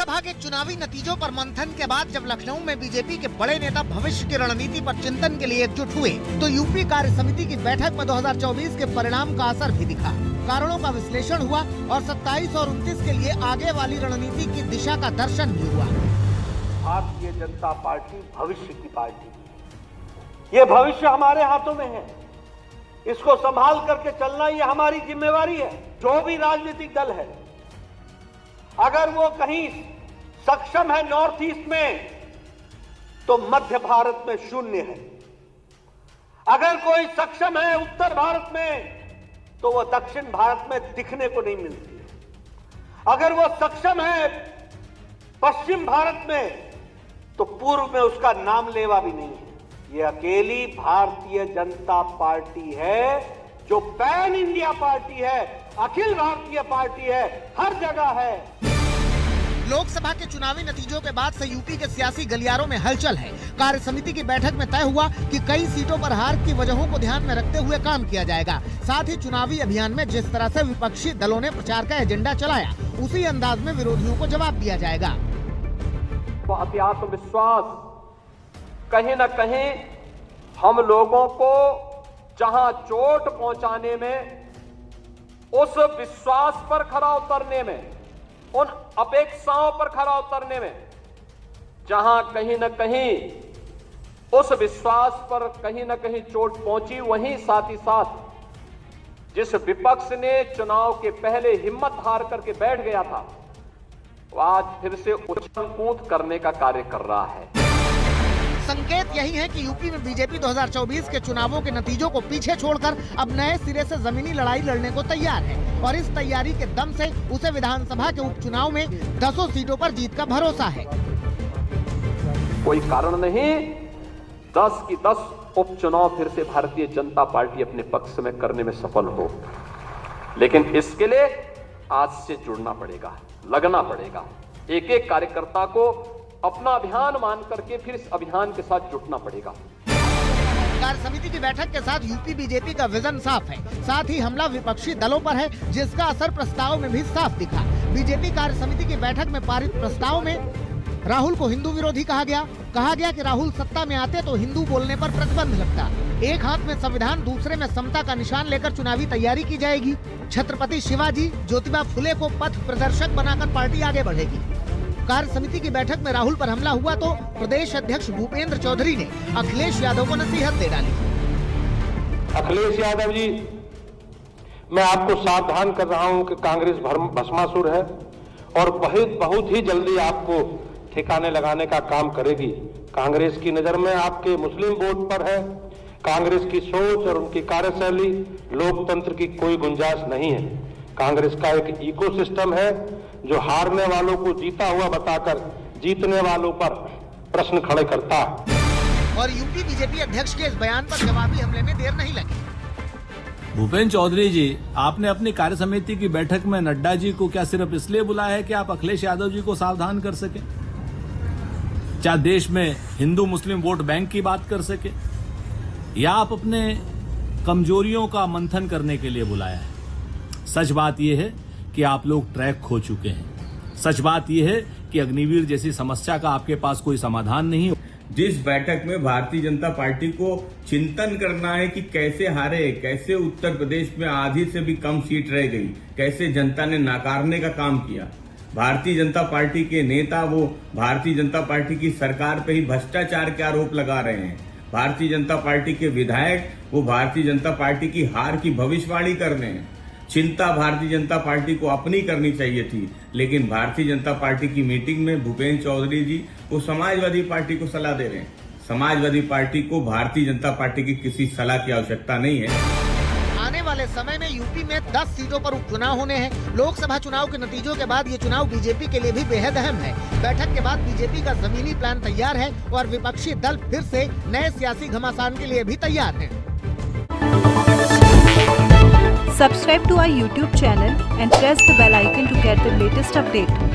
लोकसभा के चुनावी नतीजों पर मंथन के बाद जब लखनऊ में बीजेपी के बड़े नेता भविष्य की रणनीति पर चिंतन के लिए एकजुट हुए, तो यूपी कार्य समिति की बैठक में 2024 के परिणाम का असर भी दिखा। कारणों का विश्लेषण हुआ और 27 और 29 के लिए आगे वाली रणनीति की दिशा का दर्शन भी हुआ। भारतीय जनता पार्टी भविष्य की पार्टी है। ये भविष्य हमारे हाथों में है। इसको संभाल करके चलना ये हमारी जिम्मेवारी है। जो भी राजनीतिक दल है, अगर वो कहीं सक्षम है नॉर्थ ईस्ट में, तो मध्य भारत में शून्य है। अगर कोई सक्षम है उत्तर भारत में, तो वो दक्षिण भारत में दिखने को नहीं मिलती है। अगर वो सक्षम है पश्चिम भारत में, तो पूर्व में उसका नाम लेवा भी नहीं है। ये अकेली भारतीय जनता पार्टी है जो पैन इंडिया पार्टी है, अखिल भारतीय पार्टी है, हर जगह है। लोकसभा के चुनावी नतीजों के बाद से यूपी के सियासी गलियारों में हलचल है। कार्य समिति की बैठक में तय हुआ कि कई सीटों पर हार की वजहों को ध्यान में रखते हुए काम किया जाएगा। साथ ही चुनावी अभियान में जिस तरह से विपक्षी दलों ने प्रचार का एजेंडा चलाया, उसी अंदाज में विरोधियों को जवाब दिया जाएगा। अति आत्मविश्वास कहीं न कहीं हम लोगों को जहां चोट पहुंचाने में, उस विश्वास पर खरा उतरने में, उन अपेक्षाओं पर खरा उतरने में, जहां कहीं न कहीं उस विश्वास पर कहीं न कहीं चोट पहुंची, वहीं साथ ही साथ जिस विपक्ष ने चुनाव के पहले हिम्मत हार करके बैठ गया था, वो आज फिर से उछल कूद करने का कार्य कर रहा है। संकेत यही है कि यूपी में बीजेपी 2024 के चुनावों के नतीजों को पीछे छोड़कर अब नए सिरे से जमीनी लड़ाई लड़ने को तैयार है और इस तैयारी के दम से उसे विधानसभा के उपचुनाव में 10 सीटों पर जीत का भरोसा है। कोई कारण नहीं 10 की 10 उपचुनाव फिर से भारतीय जनता पार्टी अपने पक्ष में करने में सफल हो, लेकिन इसके लिए आज से जुड़ना पड़ेगा, लगना पड़ेगा। एक एक कार्यकर्ता को अपना अभियान मान करके फिर इस अभियान के साथ जुटना पड़ेगा। कार्य समिति की बैठक के साथ यूपी बीजेपी का विजन साफ है। साथ ही हमला विपक्षी दलों पर है, जिसका असर प्रस्ताव में भी साफ दिखा। बीजेपी कार्य समिति की बैठक में पारित प्रस्ताव में राहुल को हिंदू विरोधी कहा गया कि राहुल सत्ता में आते तो हिंदू बोलने पर प्रतिबंध लगता। एक हाथ में संविधान, दूसरे में समता का निशान लेकर चुनावी तैयारी की जाएगी। छत्रपति शिवाजी, ज्योतिबा फुले को पथ प्रदर्शक बनाकर पार्टी आगे बढ़ेगी। कार्य समिति की बैठक में राहुल पर हमला हुआ तो प्रदेश अध्यक्ष भूपेंद्र चौधरी ने अखिलेश यादव को नसीहत दे डाली। अखिलेश यादव जी, मैं आपको सावधान कर रहा हूं कि कांग्रेस भस्मासुर है और बहुत ही जल्दी आपको ठिकाने लगाने का काम करेगी। कांग्रेस की नजर में आपके मुस्लिम वोट पर है। कांग्रेस की सोच और उनकी कार्यशैली, लोकतंत्र की कोई गुंजाइश नहीं है। कांग्रेस का एक इकोसिस्टम है जो हारने वालों को जीता हुआ बताकर जीतने वालों पर प्रश्न खड़े करता है। और यूपी बीजेपी अध्यक्ष के इस बयान पर जवाबी हमले में देर नहीं लगी। भूपेंद्र चौधरी जी, आपने अपनी कार्य समिति की बैठक में नड्डा जी को क्या सिर्फ इसलिए बुलाया है कि आप अखिलेश यादव जी को सावधान कर सके, क्या देश में हिंदू मुस्लिम वोट बैंक की बात कर सके, या आप अपने कमजोरियों का मंथन करने के लिए बुलाया है? सच बात यह है कि आप लोग ट्रैक खो चुके हैं। सच बात यह है कि अग्निवीर जैसी समस्या का आपके पास कोई समाधान नहीं। जिस बैठक में भारतीय जनता पार्टी को चिंतन करना है कि कैसे हारे, कैसे उत्तर प्रदेश में आधी से भी कम सीट रह गई, कैसे जनता ने नाकारने का काम किया। भारतीय जनता पार्टी के नेता वो भारतीय जनता पार्टी की सरकार पे ही भ्रष्टाचार के आरोप लगा रहे हैं। भारतीय जनता पार्टी के विधायक वो भारतीय जनता पार्टी की हार की भविष्यवाणी कर रहे हैं। चिंता भारतीय जनता पार्टी को अपनी करनी चाहिए थी, लेकिन भारतीय जनता पार्टी की मीटिंग में भूपेंद्र चौधरी जी वो समाजवादी पार्टी को सलाह दे रहे हैं। समाजवादी पार्टी को भारतीय जनता पार्टी की किसी सलाह की आवश्यकता नहीं है। आने वाले समय में यूपी में 10 सीटों पर उपचुनाव होने हैं। लोकसभा चुनाव के नतीजों के बाद ये चुनाव बीजेपी के लिए भी बेहद अहम है। बैठक के बाद बीजेपी का जमीनी प्लान तैयार है और विपक्षी दल फिर से नए सियासी घमासान के लिए भी तैयार है। Subscribe to our YouTube channel and press the bell icon to get the latest update.